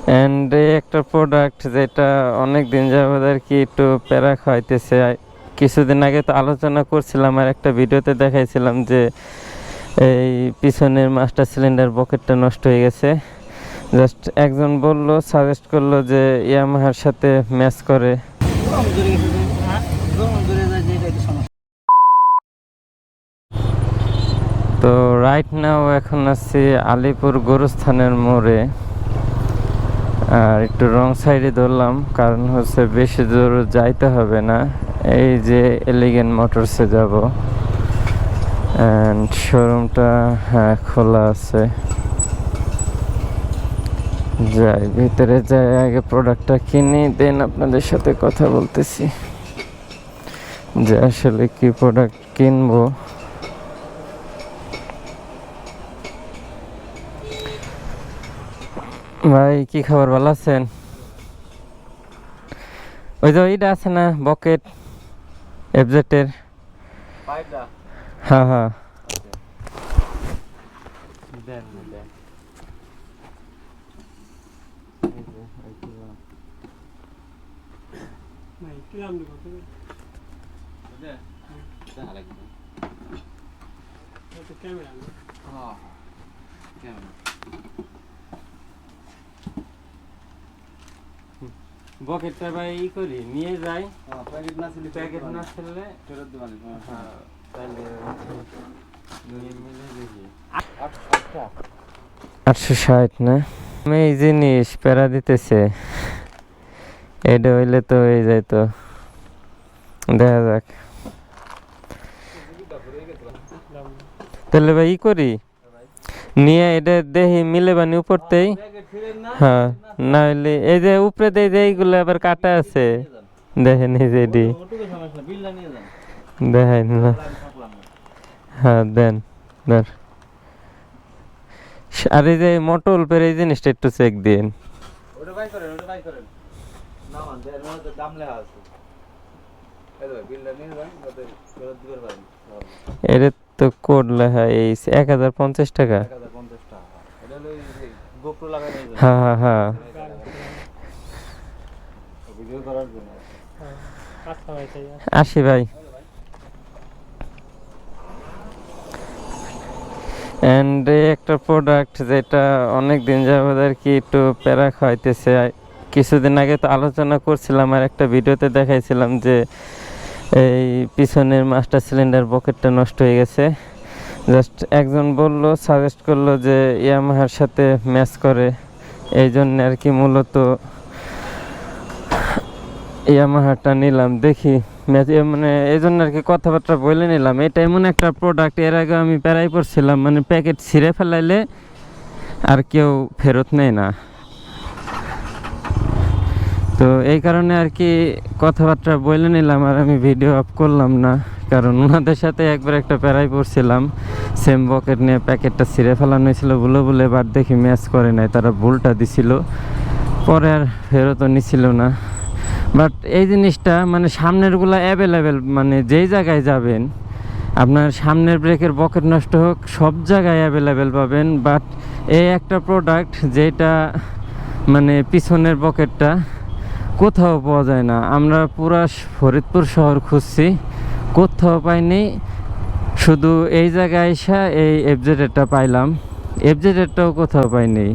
And এই একটা product যেটা অনেক দিন যাবত আর কি একটু প্যারা খাইতেছে। কিছুদিন আগে তো আলোচনা করছিলাম আর একটা ভিডিওতে দেখাইছিলাম যে এই পিছনের মাস্টার সিলিন্ডার বকেটটা নষ্ট হয়ে গেছে। জাস্ট একজন বললো, সাজেস্ট করলো যে ইয়ামাহার সাথে ম্যাচ করে। তো রাইট নাও এখন আছি আলিপুর গোরস্থানের মোড়ে, আর একটু রং সাইডে ধরলাম কারণ হচ্ছে বেশি দূর যাইতে হবে না। এই যে এলিগেন্ট মোটরসে যাব, অ্যান্ড শোরুমটা হ্যাঁ খোলা আছে। যাই ভিতরে যাই, আগে প্রোডাক্টটা কিনি, দেন আপনাদের সাথে কথা বলতেছি যে আসলে কি প্রোডাক্ট কিনবো। ভাই কি খবর, ভালো আছেন? ওই যে ওইটা আছে না বকেট এফজেটের? হ্যাঁ হ্যাঁ বকেটটা ভাই ই করি নিয়ে যাই, প্যাকেট না ছেড়লে ফেরত দেবেন। হ্যাঁ তাহলে নিয়ে মিলে দেখি 860 না। আমি এই জিনিস প্যারা দিতেছে, এটা হইলে তো হয়ে যায়। তো দেখা যাক, তাহলে ভাই ই করি নিয়ে এটা দেখি মিলে বানি উপরতেই। হ্যাঁ না হইলে এই যে উপরে দেয় যে এইগুলো আবার কাটা আছে, দেখেন এই যে এটি দেখাই না। হ্যাঁ দেন ধর। আর এই যে মোটল পের এই জিনিসটা একটু চেক দিন। এটা তো কোড লেখা এই 1050 টাকা। হ্যাঁ হ্যাঁ হ্যাঁ আসি ভাই। অ্যান্ড এই একটা প্রোডাক্ট যেটা অনেক দিন যাবত আর কি একটু প্যারা খাইতেছে। কিছুদিন আগে তো আলোচনা করছিলাম আর একটা ভিডিওতে দেখাইছিলাম যে এই পিছনের মাস্টার সিলিন্ডার বকেটটা নষ্ট হয়ে গেছে। জাস্ট একজন বললো, সাজেস্ট করলো যে ইয়ামাহার সাথে ম্যাচ করে, এই জন্য আর কি মূলত ইয়ামাহাটা নিলাম। দেখি মানে এই জন্য আর কি কথাবার্তা বলে নিলাম। এটা এমন একটা প্রোডাক্ট, এর আগে আমি প্যারাই পড়ছিলাম, মানে প্যাকেট ছিঁড়ে ফেলাইলে আর কেউ ফেরত নেয় না। তো এই কারণে আর কি কথাবার্তা বলে নিলাম, আর আমি ভিডিও আপ করলাম না, কারণ ওনাদের সাথে একবার একটা প্যারাই পড়ছিলাম, সেম বকেট নিয়ে প্যাকেটটা ছিঁড়ে ফেলানো হয়েছিল বলে বাট দেখি ম্যাচ করে নাই, তারা ভুলটা দিছিল, পরে আর ফেরতও নিছিল না। বাট এই জিনিসটা মানে সামনেরগুলো অ্যাভেলেবেল, মানে যেই জায়গায় যাবেন আপনার সামনের ব্রেকের বকেট নষ্ট হোক সব জায়গায় অ্যাভেলেবেল পাবেন। বাট এই একটা প্রোডাক্ট যেটা মানে পিছনের বকেটটা কোথাও পাওয়া যায় না। আমরা পুরা ফরিদপুর শহর খুঁজছি, কোথাও পাইনি, শুধু এই জায়গায় এসে এই এফজেডেরটা পাইলাম, এফজেডেরটাও কোথাও পাইনি।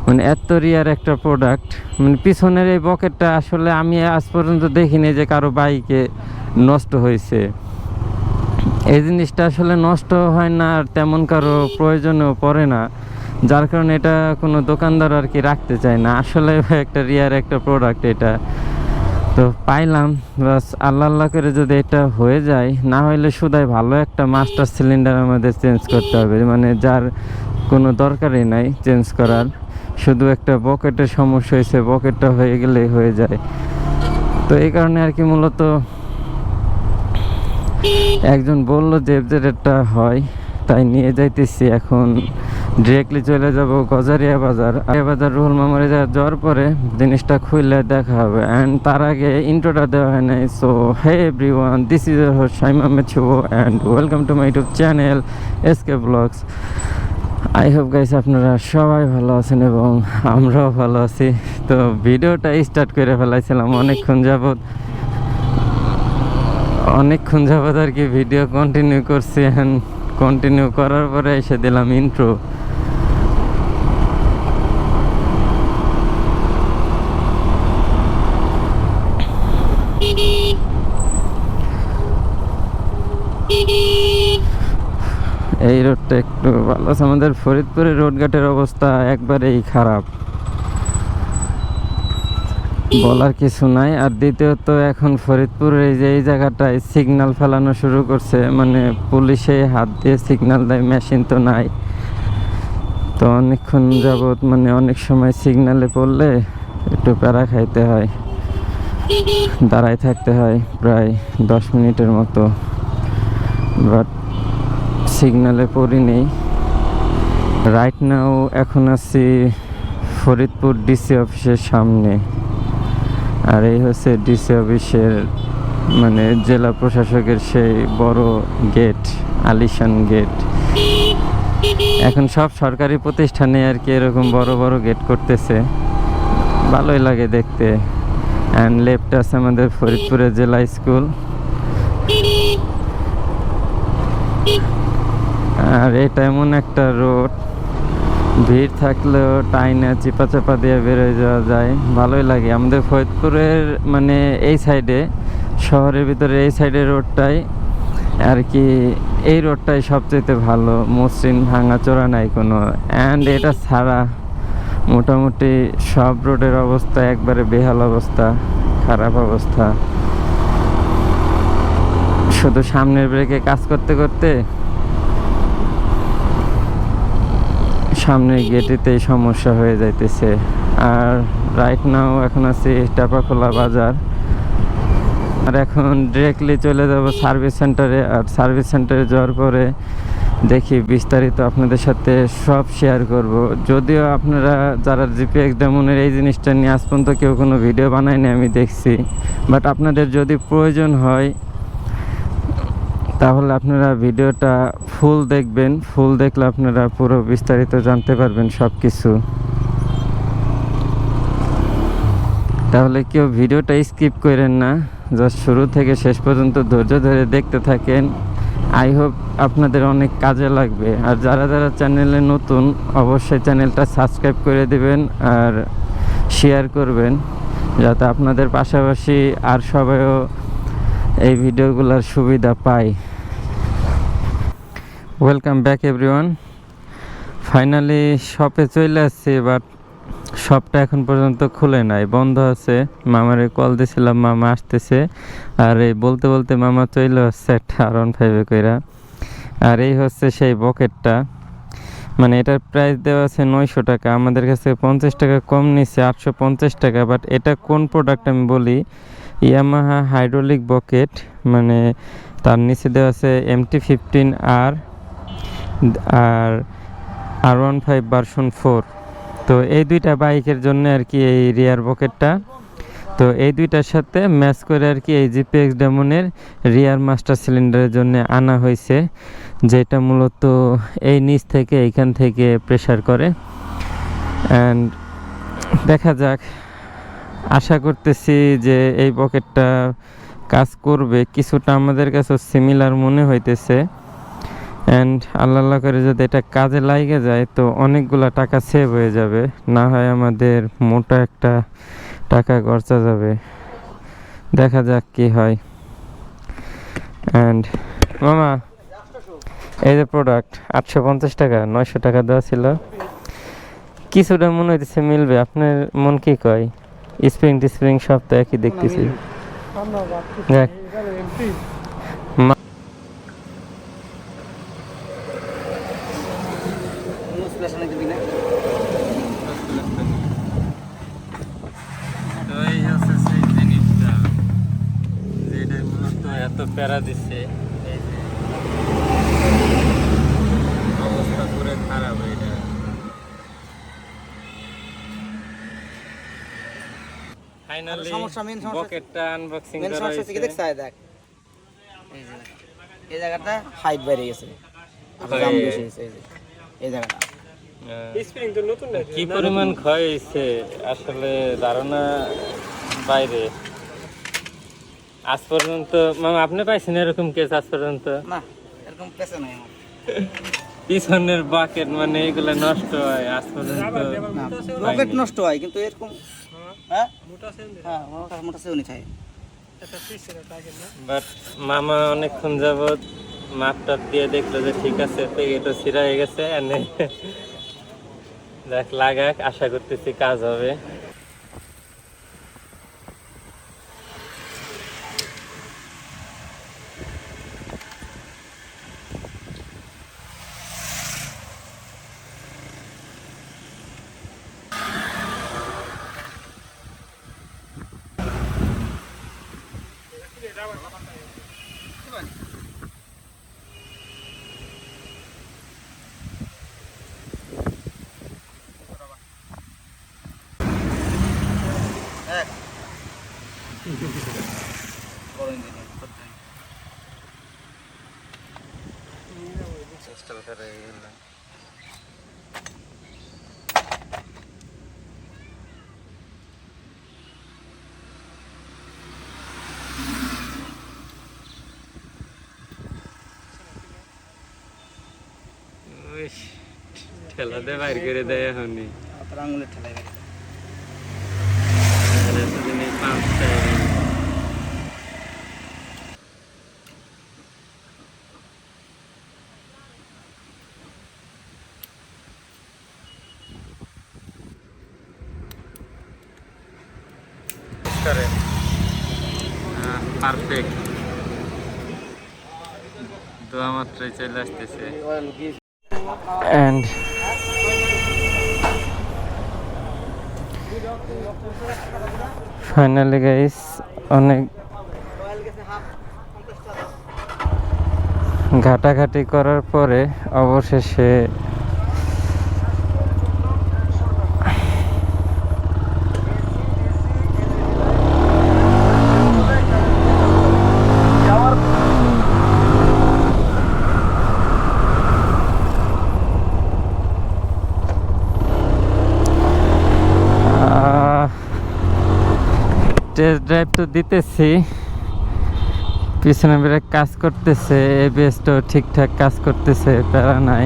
মানে এত রিয়ার একটা প্রোডাক্ট, মানে পিছনের এই বকেটটা আসলে আমি আজ পর্যন্ত দেখিনি যে কারো বাইকে নষ্ট হয়েছে। এই জিনিসটা আসলে নষ্ট হয় না আর তেমন কারো প্রয়োজনও পড়ে না, যার কারণে এটা কোনো দোকানদার আর কি রাখতে চায় না। আসলে একটা রিয়ার একটা প্রোডাক্ট এটা, তো পাইলাম। বাস আল্লাহ আল্লাহ করে যদি এটা হয়ে যায়, না হইলে শুধুই ভালো একটা মাস্টার সিলিন্ডার আমাদের চেঞ্জ করতে হবে, মানে যার কোনো দরকারই নাই চেঞ্জ করার, শুধু একটা বকেটের সমস্যা হয়েছে, বকেটটা হয়ে গেলেই হয়ে যায়। তো এই কারণে আর কি মূলত একজন বললো যে এফজেডেরটা হয়, তাই নিয়ে যাইতেছি। এখন ডিরেক্টলি চলে যাব গজারিয়া বাজার, বাজার রুহুল মামারে যাওয়ার পরে জিনিসটা খুললে দেখা হবে। অ্যান্ড তার আগে ইন্ট্রোটা দেওয়া হয় নাই। So hey everyone, this is your host Shaim Ahmed Shuvo and welcome to my YouTube channel SK vlogs. I hope guys আপনারা সবাই ভালো আছেন এবং আমরাও ভালো আছি। তো ভিডিওটা স্টার্ট করে ফেলাইছিলাম অনেকক্ষণ যাবত আর কি ভিডিও কন্টিনিউ করছি। কন্টিনিউ করার পরে এসে দিলাম ইন্ট্রো। এই রোডটা একটু ভালো আছে। আমাদের ফরিদপুরের রোডঘাটের অবস্থা একবারেই খারাপ, বলার কিছু নাই। আর দ্বিতীয়ত এখন ফরিদপুরের এই জায়গাটায় সিগন্যাল ফেলানো শুরু করছে, মানে পুলিশে হাত দিয়ে সিগন্যাল দেয়, মেশিন তো নাই। তো অনেকক্ষণ যাবত মানে অনেক সময় সিগন্যালে পড়লে একটু প্যারা খাইতে হয়, দাঁড়ায় থাকতে হয় প্রায় 10 মিনিটের মতো। বাট সিগন্যালে পড়িনি। রাইট নাও এখন আছি ফরিদপুর ডিসি অফিসের সামনে। আর এই হচ্ছে ডিসি অফিসের মানে জেলা প্রশাসকের সেই বড় গেট, আলিশান গেট। এখন সব সরকারি প্রতিষ্ঠানে আর কি এরকম বড় বড় গেট করতেছে, ভালোই লাগে দেখতে। অ্যান্ড লেফট আছে আমাদের ফরিদপুরের জেলা স্কুল। আর এটা এমন একটা রোড, ভিড় থাকলেও টাইনে চিপা চাপা দিয়ে বেরোয় যাওয়া যায়, ভালোই লাগে। আমাদের ফরিদপুরের মানে এই সাইডে, শহরের ভিতরে এই সাইডের রোডটাই আর কি, এই রোডটাই সবচেয়ে ভালো, মসৃণ, ভাঙাচোরা নাই কোনো। অ্যান্ড এটা ছাড়া মোটামুটি সব রোডের অবস্থা একবারে বেহাল অবস্থা, খারাপ অবস্থা। শুধু সামনের ব্রেকে কাজ করতে করতে সামনের গেটেতেই সমস্যা হয়ে যাইতেছে। আর রাইট নাও এখন আছি টাপাখোলা বাজার। আর এখন ডিরেক্টলি চলে যাব সার্ভিস সেন্টারে। আর সার্ভিস সেন্টারে যাওয়ার পরে দেখি বিস্তারিত আপনাদের সাথে সব শেয়ার করব। যদিও আপনারা যারা জিপিএক্স ডেমনের এই জিনিসটা নিয়ে আজ পর্যন্ত কেউ কোনো ভিডিও বানায়নি, আমি দেখছি। বাট আপনাদের যদি প্রয়োজন হয় তাহলে আপনারা ভিডিওটা ফুল দেখবেন। ফুল দেখলে আপনারা পুরো বিস্তারিত জানতে পারবেন সব কিছু। তাহলে কেউ ভিডিওটা স্কিপ করেন না, জাস্ট শুরু থেকে শেষ পর্যন্ত ধৈর্য ধরে দেখতে থাকেন। আই হোপ আপনাদের অনেক কাজে লাগবে। আর যারা যারা চ্যানেলে নতুন অবশ্যই চ্যানেলটা সাবস্ক্রাইব করে দিবেন আর শেয়ার করবেন, যাতে আপনাদের পাশাপাশি আর সবাইও এই ভিডিওগুলোর সুবিধা পায়। Welcome back everyone. ফাইনালি শপে চলে আসছি, বাট শপটা এখন পর্যন্ত খুলে নাই, বন্ধ আছে। মামারে কল দিয়েছিলাম, মামা আসতেছে। আর এই বলতে বলতে মামা চলে আসছে একটা R15 কইরা। আর এই হচ্ছে সেই বকেটটা, মানে এটার প্রাইস দেওয়া আছে 900 টাকা, আমাদের কাছে 50 টাকা কম নিচ্ছে, 850 টাকা। বাট এটা কোন প্রোডাক্ট আমি বলি, ইয়ামাহা হাইড্রোলিক বকেট, মানে তার নিচে দেওয়া আছে MT-15R আর R15 ভার্সন 4। তো এই দুইটা বাইকের জন্য আর কি এই রিয়ার বকেটটা। তো এই দুইটার সাথে ম্যাচ করে আর কি এই জিপিএক্স ডেমনের রিয়ার মাস্টার সিলিন্ডারের জন্য আনা হয়েছে, যেটা মূলত এই নিচ থেকে এইখান থেকে প্রেসার করে। অ্যান্ড দেখা যাক, আশা করতেছি যে এই বকেটটা কাজ করবে। কিছুটা আমাদের কাছে সিমিলার মনে হইতেছে। অ্যান্ড আল্লাহ করে যদি এটা কাজে লাগে যায় তো অনেকগুলা টাকা সেভ হয়ে যাবে, না হয় আমাদের মোটা একটা টাকা খরচা যাবে। দেখা যাক কি হয়। অ্যান্ড মামা, এই যে প্রোডাক্ট 850 টাকা, 900 টাকা দেওয়া ছিল, কিছুটা মনে হইতেছে মিলবে। আপনার মন কি কয়? স্প্রিং টিস্প্রিং সব তো একই দেখতেছি। দেখ এত প্যারা দিচ্ছে, অবস্থা পুরো খারাপ। এটা ফাইনালি বকেটটা আনবক্সিং করা হয়েছে। দেখ এই জায়গাটা হাইট বেড়ে গেছে, দাম বেশি হয়েছে। এই জায়গাটা স্প্রিং তো নতুন না, কি পরিমাণ ক্ষয় হয়েছে আসলে ধারণা বাইরে। আজ পর্যন্ত মামা আপনি পাইছেন এরকম কেস আজ পর্যন্ত? না, এরকম পেছে নাই আমার। পিছনের বাকেট মানে এগুলো নষ্ট হয় আজ পর্যন্ত? না, পকেট নষ্ট হয় কিন্তু এরকম হ্যাঁ মোটা সেন দে হ্যাঁ মোটা মোটা সেউনি চাই। একটা পিস এর টাকে না বাট মামা অনেকক্ষণ যাবত মাপ টাপ দিয়ে দেখলো যে ঠিক আছে, প্যাকেটও ছিঁড়া হয়ে গেছে। এনে দেখ লাগাক, আশা করতেছি কাজ হবে। এক বড় ইঞ্জিন চেষ্টা করে গেল। ঠেলা দিয়ে বাইর করে দেয় এখনই। আপনার আঙুলের ঠেলায় বেরিয়ে এতদিন এই পাঁচটা করে পারফেক্ট দোয়া মাত্রই চলে আসতেছে। And ফাইনালি গাইস অনেক ঘাটাঘাটি করার পরে অবশেষে টেস্ট ড্রাইভ তো দিতেছি, পিছনে ব্রেক কাজ করতেছে, এবিএসটাও ঠিকঠাক কাজ করতেছে, প্যারা নাই।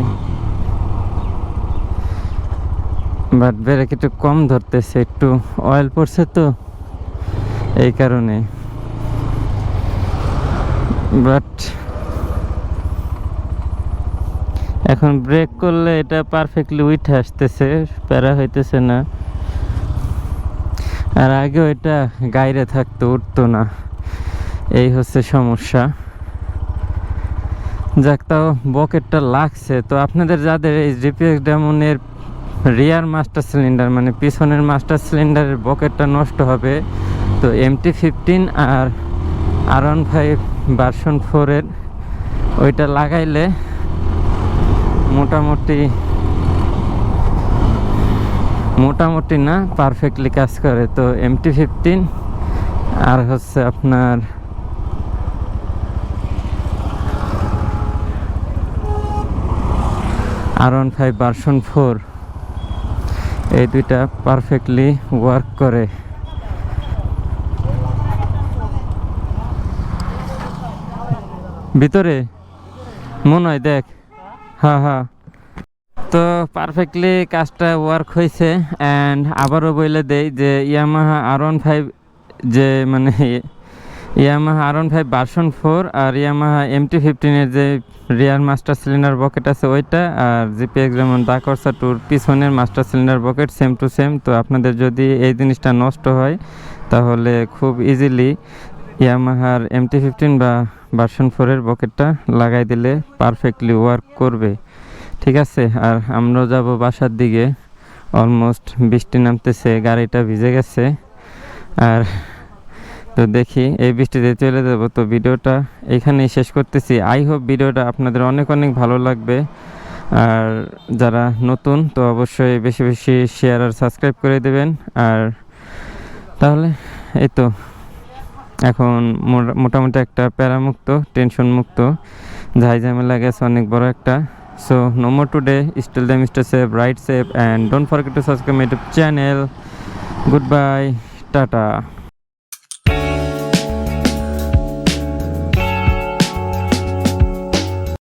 বাট ব্রেক একটু কম ধরতেছে, একটু অয়েল পড়ছে তো এই কারণে। বাট এখন ব্রেক করলে এটা পারফেক্টলি উঠে আসতেছে, প্যারা হইতেছে না। আর আগেও এটা গাইরে থাকতো, উঠতো না, এই হচ্ছে সমস্যা। যাক, তাও বকেটটা লাগছে। তো আপনাদের যাদের এই জিপিএক্স ডায়মন্ডের রিয়ার মাস্টার সিলিন্ডার মানে পিছনের মাস্টার সিলিন্ডারের বকেটটা নষ্ট হবে, তো MT-15 আর R15 ভার্সন 4-এর ওইটা লাগাইলে মোটামুটি না পারফেক্টলি কাজ করে। তো MT-15 আর হচ্ছে আপনার R15 ভার্সন 4 এই দুইটা পারফেক্টলি ওয়ার্ক করে। ভিতরে মনে হয় দেখ, হ্যাঁ হ্যাঁ। তো পারফেক্টলি কাজটা ওয়ার্ক হয়েছে। অ্যান্ড আবারও বলে দেই যে ইয়ামাহা R15 যে মানে ইয়ামাহা R15 ভার্সন 4 আর ইয়ামাহা MT-15-এর যে রিয়ার মাস্টার সিলিন্ডার বকেট আছে ওইটা, আর জিপিএক্স যেমন দাকর্সা টুর পিছনের master cylinder bucket same to same. তো আপনাদের যদি এই জিনিসটা নষ্ট হয় তাহলে খুব ইজিলি ইয়ামাহার MT-15 বা ভার্সন 4-এর বকেটটা লাগাই দিলে পারফেক্টলি ওয়ার্ক করবে। ঠিক আছে। আর আমরাও যাব বাসার দিকে, অলমোস্ট বৃষ্টি নামতেছে, গাড়িটা ভিজে গেছে। আর তো দেখি এই বৃষ্টিতে চলে যাব। তো ভিডিওটা এখানেই শেষ করতেছি। আই হোপ ভিডিওটা আপনাদের অনেক অনেক ভালো লাগবে। আর যারা নতুন তো অবশ্যই বেশি বেশি শেয়ার আর সাবস্ক্রাইব করে দেবেন। আর তাহলে এই তো এখন মোটামুটি একটা প্যারামুক্ত, টেনশন মুক্ত, ঝাই ঝামেলা গেছে অনেক বড় একটা। So no more today. Still them, stay safe, ride safe, and don't forget to subscribe my YouTube channel. Goodbye, tata.